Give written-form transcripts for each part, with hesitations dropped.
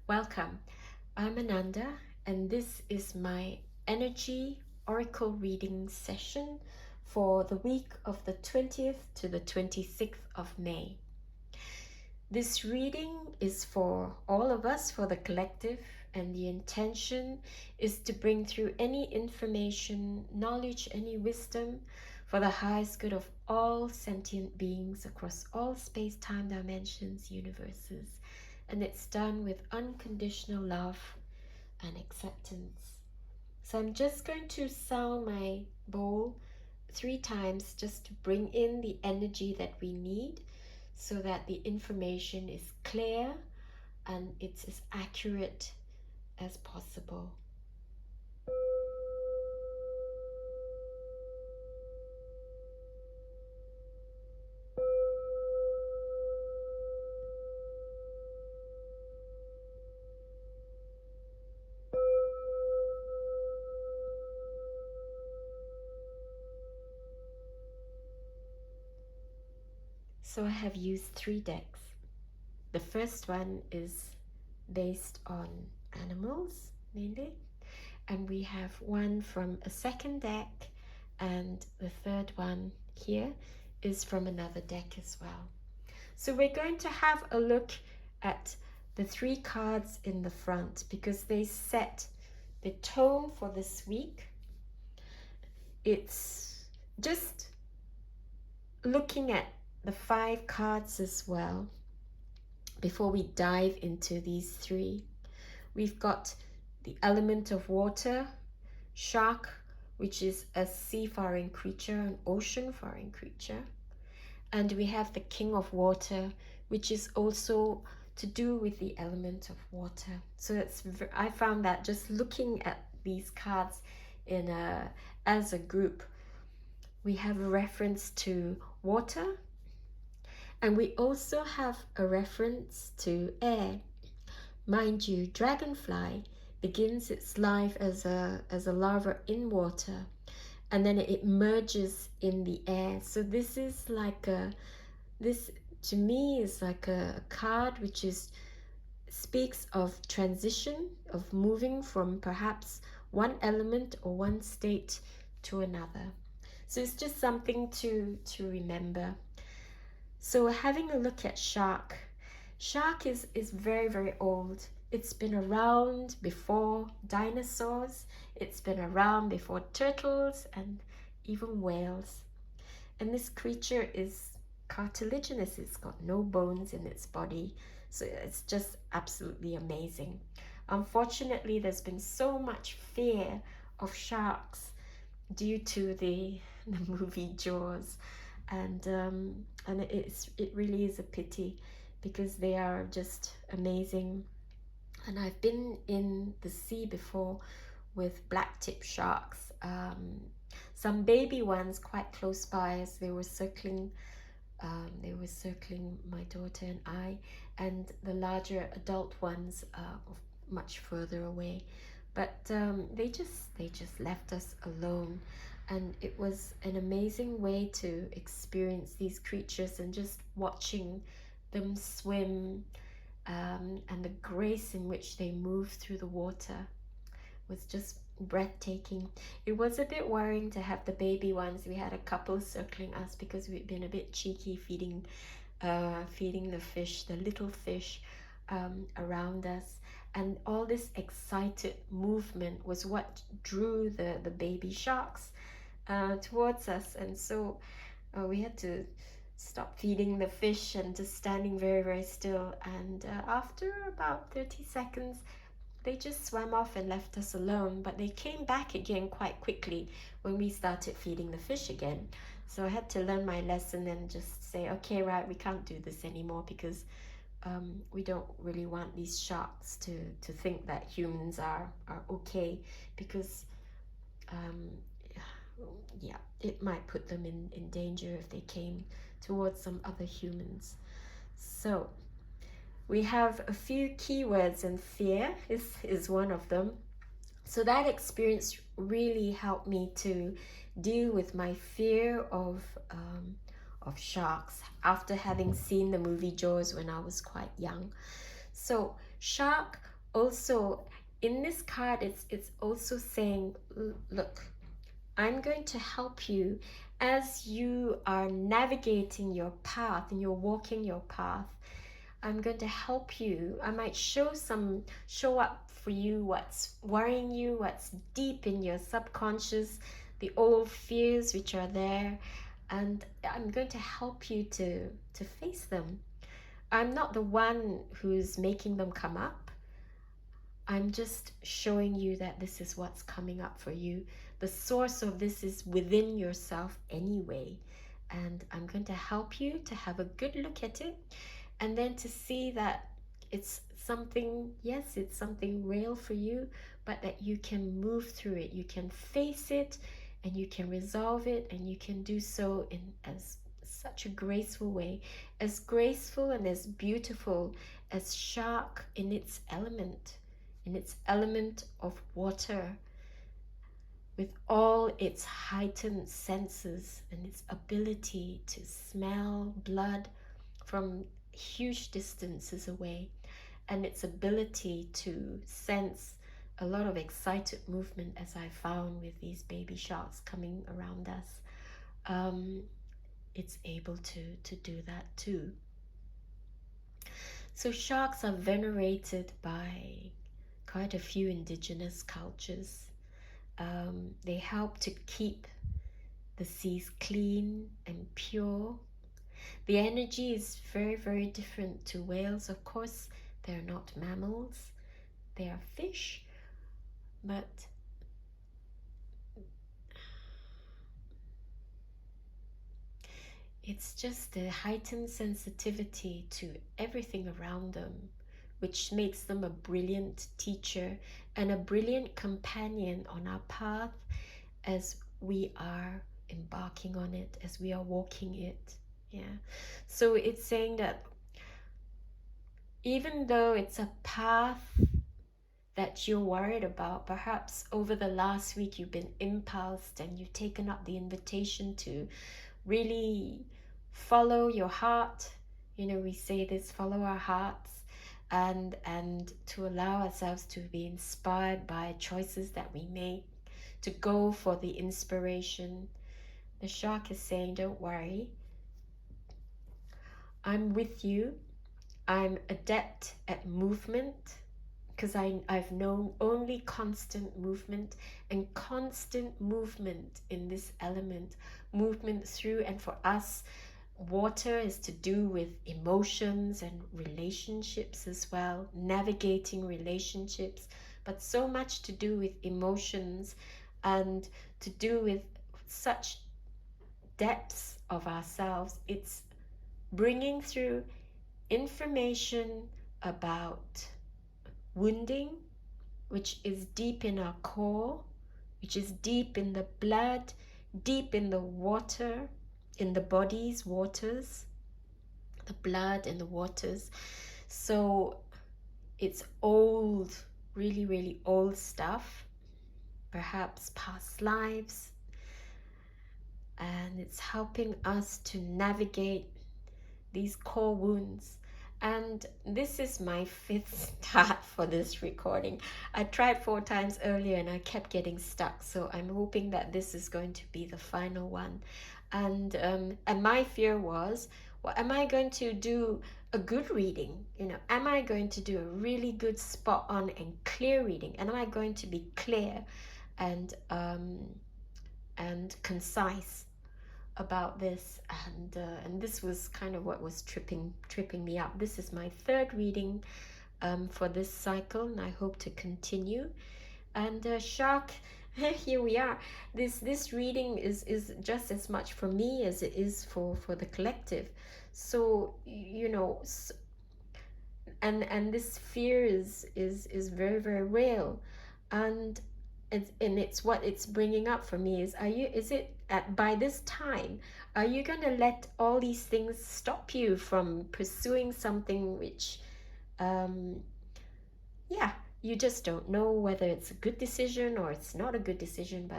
Welcome. I'm Ananda, and this is my energy oracle reading session for the week of the 20th to the 26th of May. This reading is for all of us, for the collective, and the intention is to bring through any information, knowledge, any wisdom for the highest good of all sentient beings across all space-time dimensions, universes. And it's done with unconditional love and acceptance. So I'm just going to sound my bowl 3 times just to bring in the energy that we need so that the information is clear and it's as accurate as possible. So I have used 3 decks. The first one is based on animals mainly, and we have one from a second deck, and the third one here is from another deck as well. So we're going to have a look at the 3 cards in the front because they set the tone for this week. It's just looking at the 5 cards as well before we dive into these 3. We've got the element of water, shark, which is a seafaring creature, an ocean-faring creature. And we have the king of water, which is also to do with the element of water. So I found that just looking at these cards as a group, we have a reference to water, and we also have a reference to air. Mind you, dragonfly begins its life as a larva in water, and then it merges in the air. So this is like this to me is like a card which speaks of transition, of moving from perhaps one element or one state to another. So it's just something to remember. So having a look at shark. Shark is very, very old. It's been around before dinosaurs. It's been around before turtles and even whales. And this creature is cartilaginous. It's got no bones in its body. So it's just absolutely amazing. Unfortunately, there's been so much fear of sharks due to the movie Jaws. And it really is a pity because they are just amazing. And I've been in the sea before with black tip sharks, some baby ones quite close by as they were circling my daughter and I, and the larger adult ones much further away. But they just left us alone, and it was an amazing way to experience these creatures and just watching them swim, and the grace in which they move through the water was just breathtaking. It was a bit worrying to have the baby ones. We had a couple circling us because we'd been a bit cheeky feeding the fish, the little fish, around us. And all this excited movement was what drew the baby sharks towards us. And so we had to stop feeding the fish and just standing very, very still. And after about 30 seconds, they just swam off and left us alone. But they came back again quite quickly when we started feeding the fish again. So I had to learn my lesson and just say, okay, right, we can't do this anymore because we don't really want these sharks to think that humans are okay, because yeah, it might put them in danger if they came towards some other humans. So we have a few keywords, and fear is one of them. So that experience really helped me to deal with my fear of sharks after having seen the movie Jaws when I was quite young. So shark also in this card, it's also saying, look, I'm going to help you as you are navigating your path and you're walking your path. I'm going to help you. I might show up for you what's worrying you, what's deep in your subconscious, the old fears which are there, and I'm going to help you to face them. I'm not the one who's making them come up. I'm just showing you that this is what's coming up for you. The source of this is within yourself anyway. And I'm going to help you to have a good look at it, and then to see that it's something, yes, it's something real for you, but that you can move through it. You can face it and you can resolve it, and you can do so in as such a graceful way, as graceful and as beautiful as shark in its element of water, with all its heightened senses and its ability to smell blood from huge distances away, and its ability to sense a lot of excited movement, as I found with these baby sharks coming around us. It's able to do that too. So sharks are venerated by quite a few indigenous cultures. They help to keep the seas clean and pure. The energy is very, very different to whales. Of course, they're not mammals, they are fish, but it's just a heightened sensitivity to everything around them, which makes them a brilliant teacher and a brilliant companion on our path as we are embarking on it, as we are walking it. Yeah. So it's saying that even though it's a path that you're worried about, perhaps over the last week you've been impulsed and you've taken up the invitation to really follow your heart. You know, we say this, follow our hearts, and to allow ourselves to be inspired by choices that we make, to go for the inspiration. The shark is saying, don't worry, I'm with you. I'm adept at movement, because I've known only constant movement, and constant movement in this element, movement through, and for us, water is to do with emotions and relationships as well, navigating relationships, but so much to do with emotions and to do with such depths of ourselves. It's bringing through information about wounding, which is deep in our core, which is deep in the blood, deep in the water, in the body's waters, the blood and the waters. So it's old, really, really old stuff, perhaps past lives, and it's helping us to navigate these core wounds. And this is my 5th start for this recording. I tried 4 times earlier and I kept getting stuck, so I'm hoping that this is going to be the final one. And my fear was, well, am I going to do a good reading? You know, am I going to do a really good, spot on and clear reading? And am I going to be clear and concise about this? And this was kind of what was tripping me up. This is my 3rd reading for this cycle, and I hope to continue. And shark, here we are. This reading is just as much for me as it is for the collective. So you know, and this fear is very, very real, and it's what it's bringing up for me is, by this time, are you going to let all these things stop you from pursuing something which you just don't know whether it's a good decision or it's not a good decision,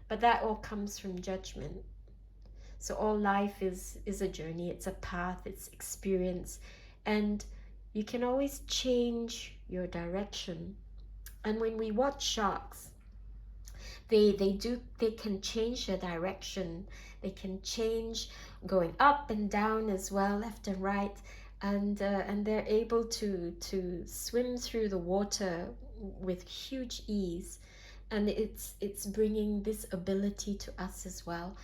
but that all comes from judgment. So all life is a journey, it's a path, it's experience, and You can always change your direction. And when we watch sharks, they can change their direction. They can change going up and down as well, left and right, and they're able to swim through the water with huge ease. And it's bringing this ability to us as well,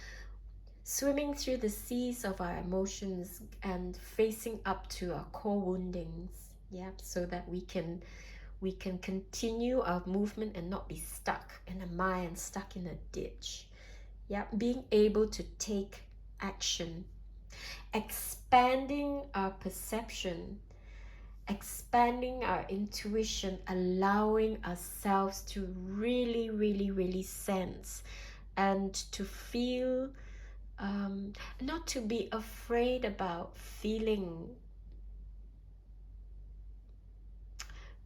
swimming through the seas of our emotions and facing up to our core woundings, yeah, so that we can continue our movement and not be stuck in a mire and stuck in a ditch. Yeah, being able to take action, expanding our perception, expanding our intuition, allowing ourselves to really, really, really sense and to feel, not to be afraid about feeling,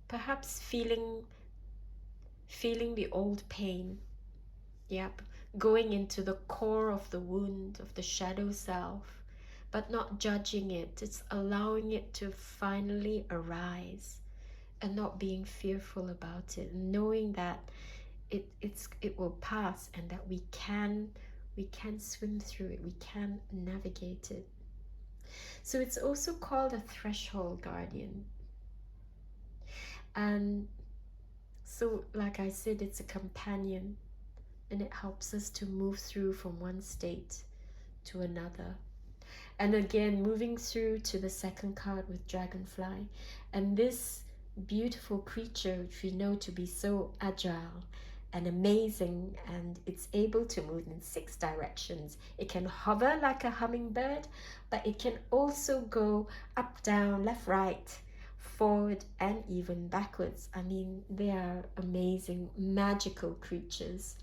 perhaps feeling the old pain. Yep, going into the core of the wound of the shadow self, but not judging it. It's allowing it to finally arise and not being fearful about it, knowing that it will pass and that we can swim through it, we can navigate it. So it's also called a threshold guardian. And so, like I said, it's a companion, and it helps us to move through from one state to another. And again, moving through to the second card with Dragonfly. And this beautiful creature, which we know to be so agile and amazing, and it's able to move in 6 directions. It can hover like a hummingbird, but it can also go up, down, left, right, forward, and even backwards. I mean, they are amazing, magical creatures.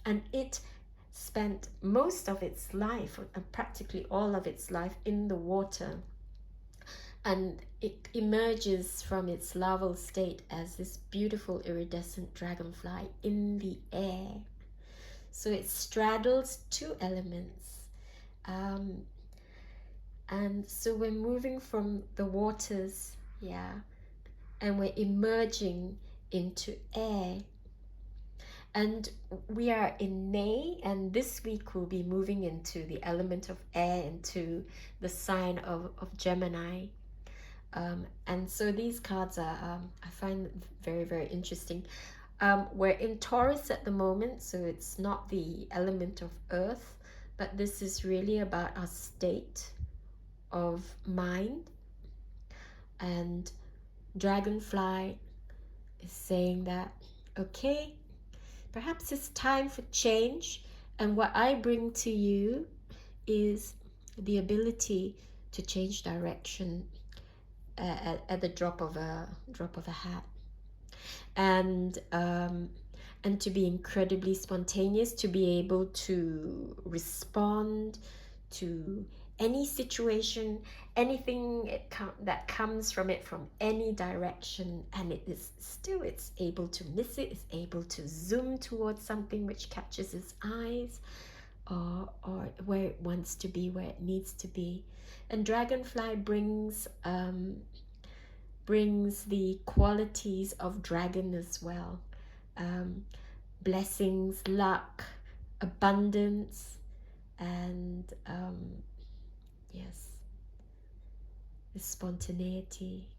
And it spent most of its life, and practically all of its life, in the water. And it emerges from its larval state as this beautiful iridescent dragonfly in the air. So it straddles 2 elements. And so we're moving from the waters, yeah, and we're emerging into air. And we are in May, and this week we'll be moving into the element of air, into the sign of Gemini. And so these cards are, I find very, very interesting. We're in Taurus at the moment, so it's not the element of earth, but this is really about our state of mind. And Dragonfly is saying that, okay, perhaps it's time for change, and what I bring to you is the ability to change direction at the drop of a hat, and to be incredibly spontaneous, to be able to respond to any situation, anything that comes from it from any direction, and it's able to miss it, it's able to zoom towards something which catches its eyes, or where it wants to be, where it needs to be. And Dragonfly brings the qualities of dragon as well. Blessings, luck, abundance, and yes, the spontaneity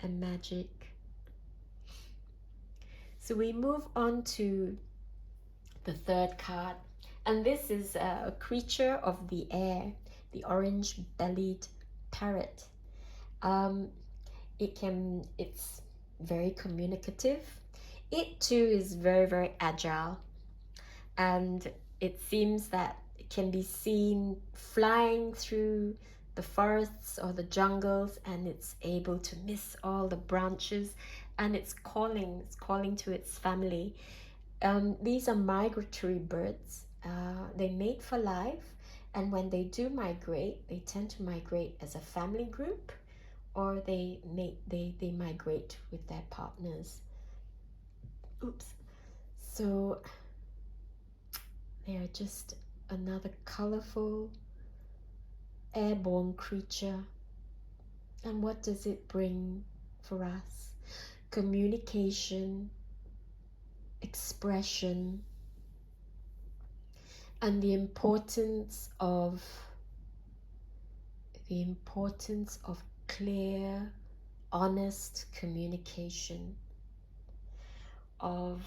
and magic. So we move on to the third card, and this is a creature of the air, the orange-bellied parrot. It's very communicative. It too is very, very agile, and it seems that it can be seen flying through the forests or the jungles, and it's able to miss all the branches, and it's calling to its family. These are migratory birds. They mate for life, and when they do migrate, they tend to migrate as a family group, or they migrate with their partners. Oops. So they are just another colorful airborne creature. And what does it bring for us? Communication, expression, and the importance of clear, honest communication, of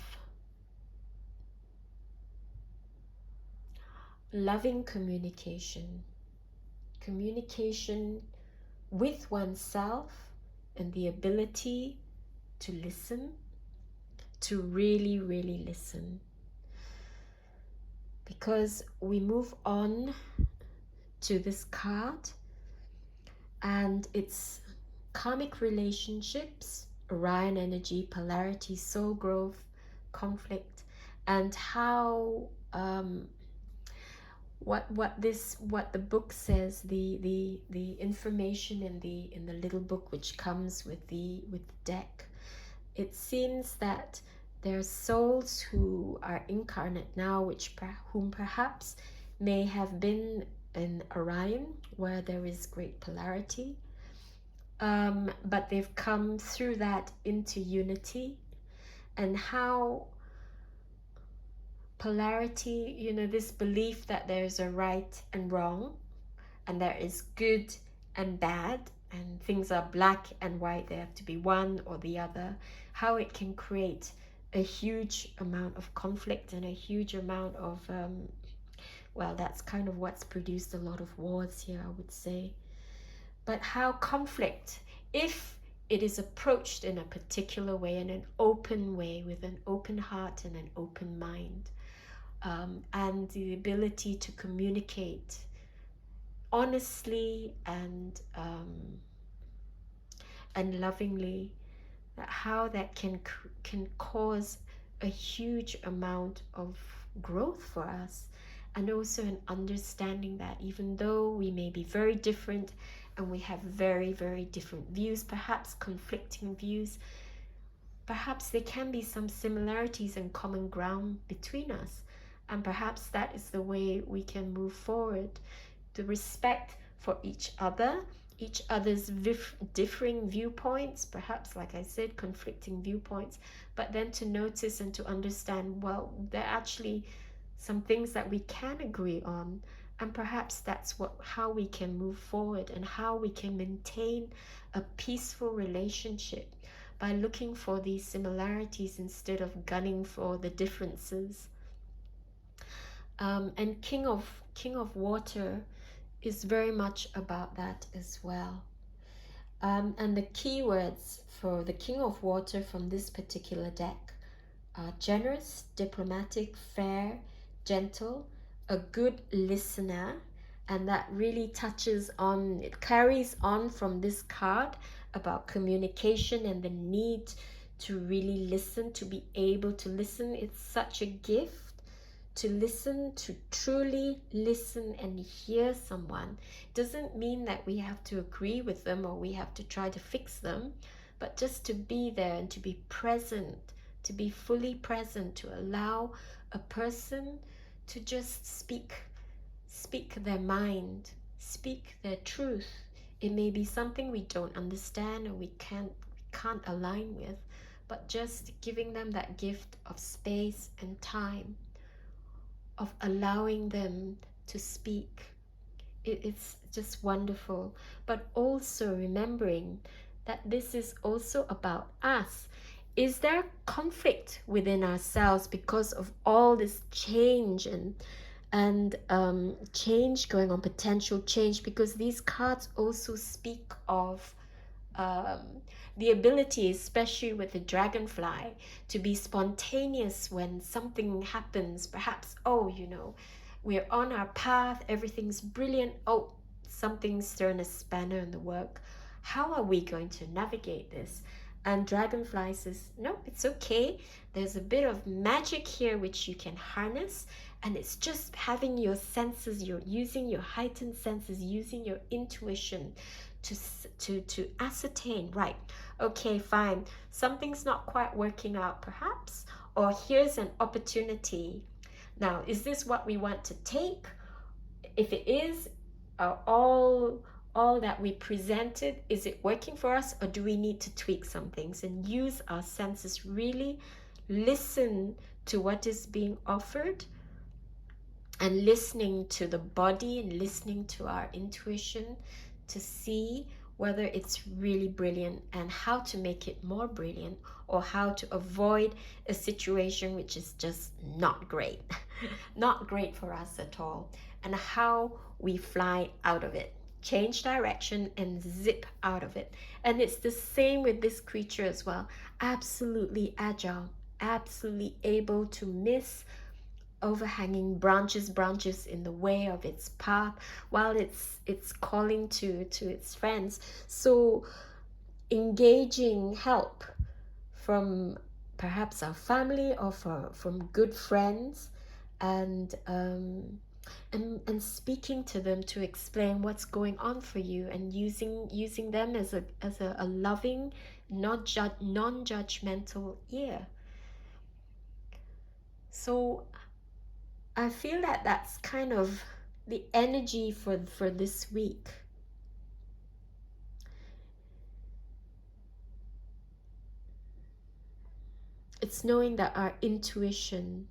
loving communication, communication with oneself, and the ability to listen, to really, really listen. Because we move on to this card, and it's karmic relationships, Orion energy, polarity, soul growth, conflict, and how what the book says, the information in the little book which comes with the deck. It seems that there are souls who are incarnate now, whom perhaps may have been in Orion, where there is great polarity, but they've come through that into unity, and how polarity, this belief that there's a right and wrong, and there is good and bad, and things are black and white, they have to be one or the other, how it can create a huge amount of conflict and a huge amount of, well, that's kind of what's produced a lot of wars here, I would say. But how conflict, if it is approached in a particular way, in an open way, with an open heart and an open mind, and the ability to communicate honestly and lovingly, how that can cause a huge amount of growth for us, and also an understanding that even though we may be very different and we have very, very different views, perhaps conflicting views, perhaps there can be some similarities and common ground between us, and perhaps that is the way we can move forward. The respect for each other's differing viewpoints, perhaps, like I said, conflicting viewpoints, but then to notice and to understand, well, there are actually some things that we can agree on, and perhaps that's how we can move forward, and how we can maintain a peaceful relationship by looking for these similarities instead of gunning for the differences. And King of Water is very much about that as well. And the keywords for the King of Water from this particular deck are generous, diplomatic, fair, gentle, a good listener, and that really it carries on from this card about communication and the need to really listen, to be able to listen. It's such a gift to listen, to truly listen and hear someone. Doesn't mean that we have to agree with them or we have to try to fix them, but just to be there and to be present, to be fully present, to allow a person to just speak their mind, speak their truth. It may be something we don't understand or we can't align with, but just giving them that gift of space and time, of allowing them to speak. It's just wonderful. But also remembering that this is also about us. Is there conflict within ourselves because of all this change and change going on, potential change? Because these cards also speak of the ability, especially with the dragonfly, to be spontaneous when something happens. Perhaps, we're on our path, everything's brilliant. Oh, something's thrown a spanner in the work. How are we going to navigate this? And Dragonfly says, no, it's okay. There's a bit of magic here which you can harness, and it's just having your senses, you're using your heightened senses, using your intuition to ascertain, right, okay, fine, something's not quite working out perhaps, or here's an opportunity. Now, is this what we want to take? If it is, all all that we presented, is it working for us, or do we need to tweak some things? And use our senses, really listen to what is being offered, and listening to the body and listening to our intuition to see whether it's really brilliant and how to make it more brilliant, or how to avoid a situation which is just not great, not great for us at all, and how we fly out of it, change direction and zip out of it. And it's the same with this creature as well. Absolutely agile, absolutely able to miss overhanging branches in the way of its path while it's calling to its friends. So engaging help from perhaps our family or from good friends, and speaking to them to explain what's going on for you, and using them as a loving, non-judgmental ear. So I feel that that's kind of the energy for this week. It's knowing that our intuition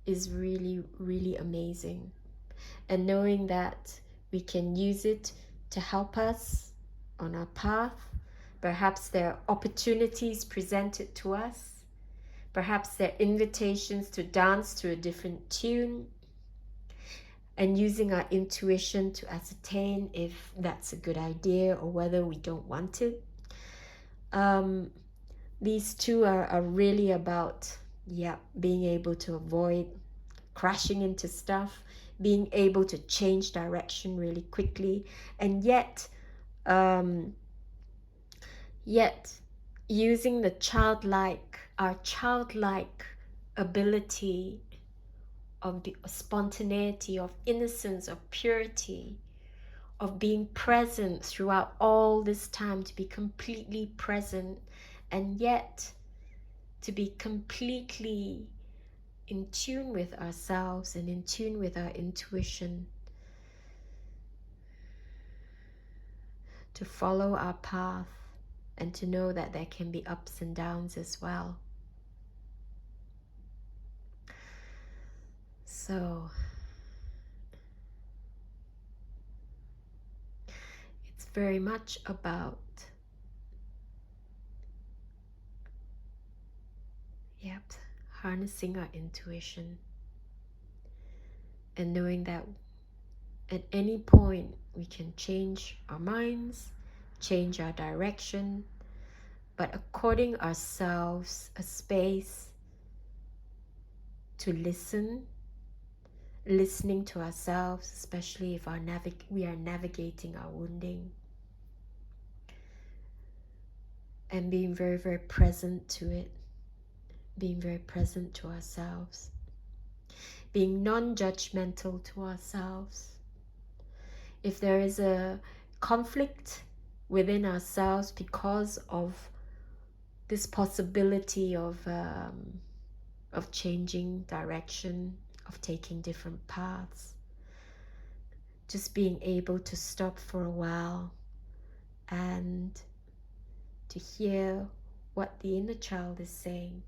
is really, really amazing, and knowing that we can use it to help us on our path. Perhaps there are opportunities presented to us. Perhaps there are invitations to dance to a different tune, and using our intuition to ascertain if that's a good idea or whether we don't want it. These two are really about, being able to avoid crashing into stuff, being able to change direction really quickly, and yet using our childlike ability of the spontaneity, of innocence, of purity, of being present throughout all this time, to be completely present, and yet to be completely in tune with ourselves and in tune with our intuition, to follow our path, and to know that there can be ups and downs as well. So it's very much about harnessing our intuition, and knowing that at any point we can change our minds, change our direction, but according ourselves a space to listening to ourselves, especially if we are navigating our wounding, and being very, very present to it, being very present to ourselves, being non-judgmental to ourselves. If there is a conflict within ourselves because of this possibility of changing direction, of taking different paths, just being able to stop for a while and to hear what the inner child is saying.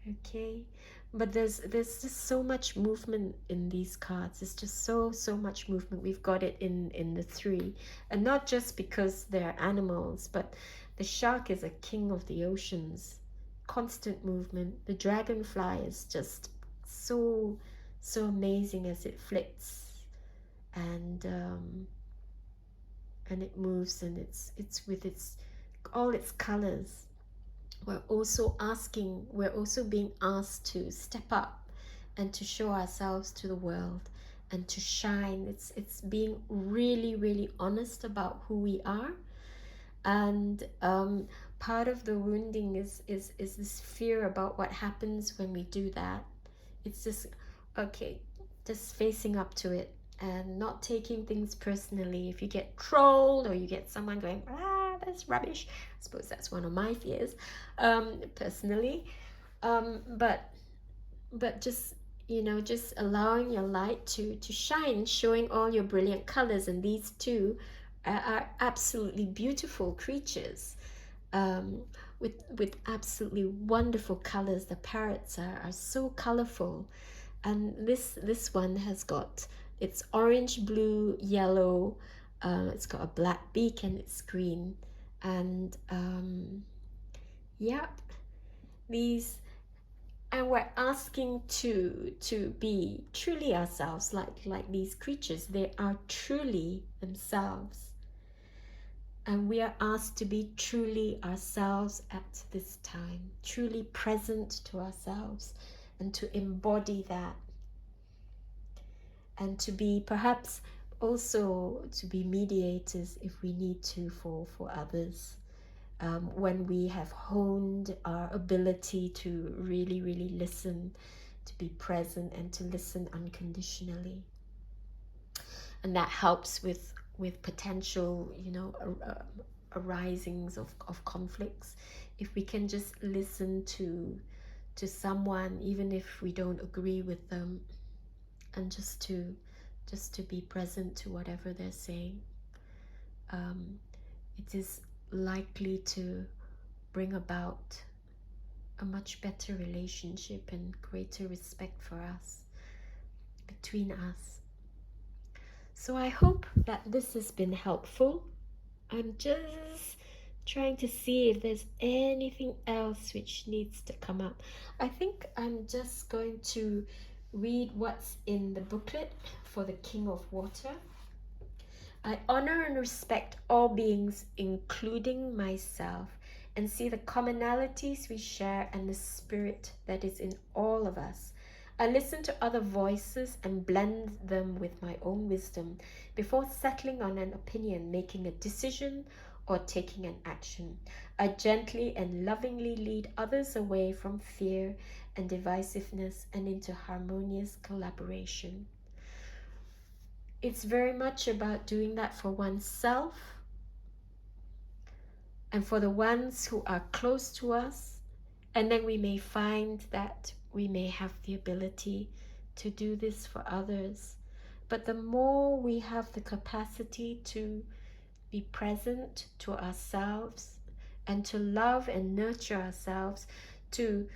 Okay, but there's just so much movement in these cards. It's just so much movement. We've got it in the 3, and not just because they're animals, but the shark is a king of the oceans, constant movement. The dragonfly is just so amazing as it flits, and it moves, and it's with all its colors. We're also being asked to step up and to show ourselves to the world and to shine. It's being really, really honest about who we are. And part of the wounding is this fear about what happens when we do that. It's just, just facing up to it and not taking things personally. If you get trolled, or you get someone going, that's rubbish, I suppose that's one of my fears, personally, but just you know, just allowing your light to shine, showing all your brilliant colors. And these two are absolutely beautiful creatures, with absolutely wonderful colors. The parrots are so colorful, and this one has got, it's orange, blue, yellow. It's got a black beak and it's green. And yeah, these, and we're asking to be truly ourselves, like these creatures. They are truly themselves, and we are asked to be truly ourselves at this time, truly present to ourselves, and to embody that, and to be perhaps also to be mediators if we need to for others, when we have honed our ability to really listen, to be present, and to listen unconditionally. And that helps with potential, you know, arisings of conflicts. If we can just listen to someone, even if we don't agree with them, and just to be present to whatever they're saying, it is likely to bring about a much better relationship and greater respect for us, between us. So I hope that this has been helpful. I'm just trying to see if there's anything else which needs to come up. I think I'm just going to read what's in the booklet for the King of Water. I honor and respect all beings, including myself, and see the commonalities we share and the spirit that is in all of us. I listen to other voices and blend them with my own wisdom before settling on an opinion, making a decision, or taking an action. I gently and lovingly lead others away from fear and divisiveness and into harmonious collaboration. It's very much about doing that for oneself and for the ones who are close to us. And then we may find that we may have the ability to do this for others. But the more we have the capacity to be present to ourselves and to love and nurture ourselves, to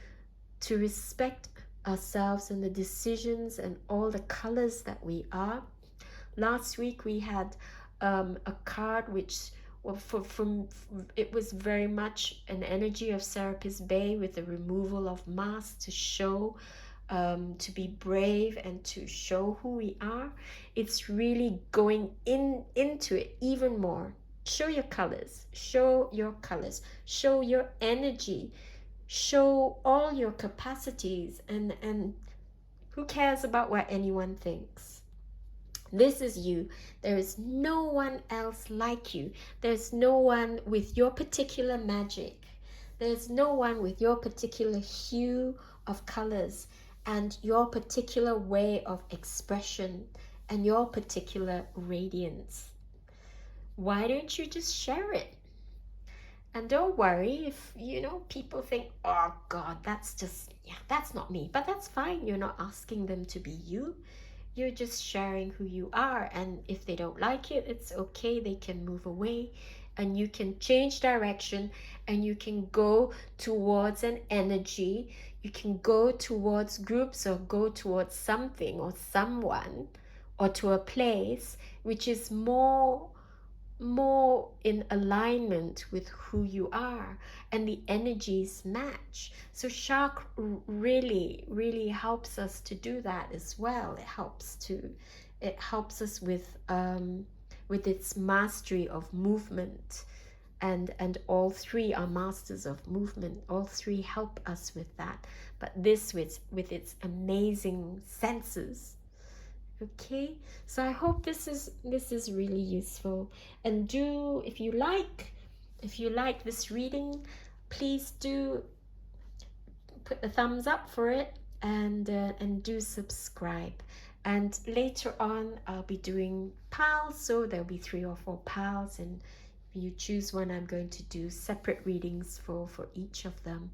respect ourselves and the decisions and all the colors that we are. Last week we had a card which, well, it was very much an energy of Serapis Bay, with the removal of masks to show, to be brave and to show who we are. It's really going into it even more. Show your colors, show your colors, show your energy, show all your capacities, and who cares about what anyone thinks? This is you. There is no one else like you. There's no one with your particular magic. There's no one with your particular hue of colors and your particular way of expression and your particular radiance. Why don't you just share it? And don't worry if, you know, people think, oh God, that's not me. But that's fine. You're not asking them to be you. You're just sharing who you are, and if they don't like it, it's okay. They can move away, and you can change direction, and you can go towards an energy. You can go towards groups, or go towards something or someone, or to a place which is more in alignment with who you are, and the energies match. So Shark really helps us to do that as well. It helps us with its mastery of movement, and all three are masters of movement. All three help us with that, but this with its amazing senses. Okay, so I hope this is really useful. And do, if you like this reading, please do put a thumbs up for it, and do subscribe. And later on I'll be doing pals, so there'll be 3 or 4 pals, and if you choose one, I'm going to do separate readings for each of them.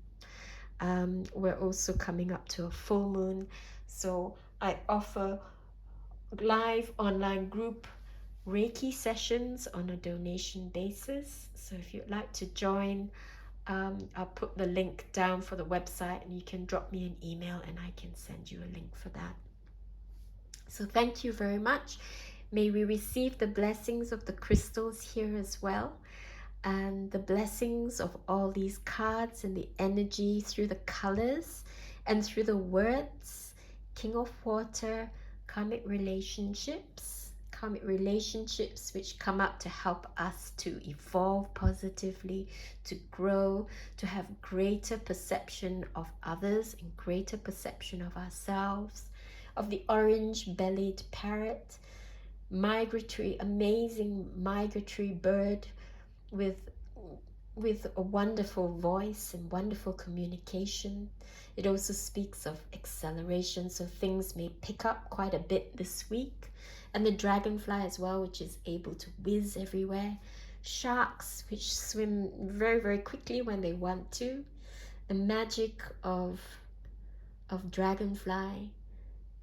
We're also coming up to a full moon, So I offer live online group Reiki sessions on a donation basis. So if you'd like to join, I'll put the link down for the website, and you can drop me an email and I can send you a link for that. So thank you very much. May we receive the blessings of the crystals here as well, and the blessings of all these cards and the energy through the colors and through the words. King of Water, karmic relationships which come up to help us to evolve positively, to grow, to have greater perception of others and greater perception of ourselves. Of the orange-bellied parrot, amazing migratory bird with a wonderful voice and wonderful communication. It also speaks of acceleration, so things may pick up quite a bit this week. And the dragonfly as well, which is able to whiz everywhere. Sharks, which swim very, very quickly when they want to. The magic of dragonfly,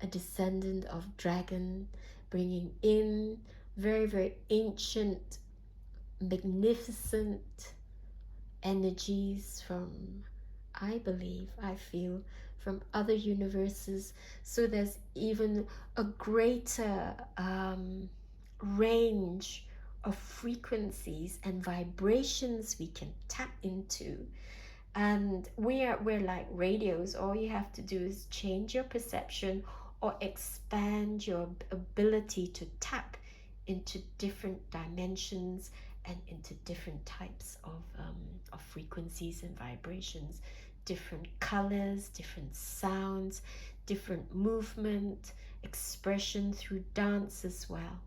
a descendant of dragon, bringing in very, very ancient, magnificent energies from, I feel, from other universes. So there's even a greater range of frequencies and vibrations we can tap into. And we're like radios. All you have to do is change your perception or expand your ability to tap into different dimensions and into different types of frequencies and vibrations, different colors, different sounds, different movement, expression through dance as well.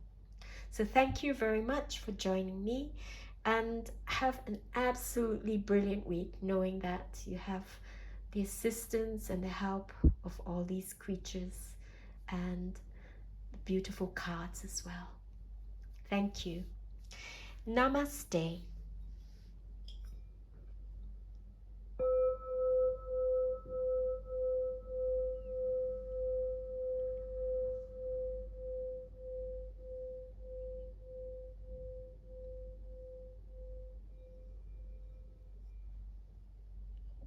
So thank you very much for joining me, and have an absolutely brilliant week, knowing that you have the assistance and the help of all these creatures and the beautiful cards as well. Thank you. Namaste.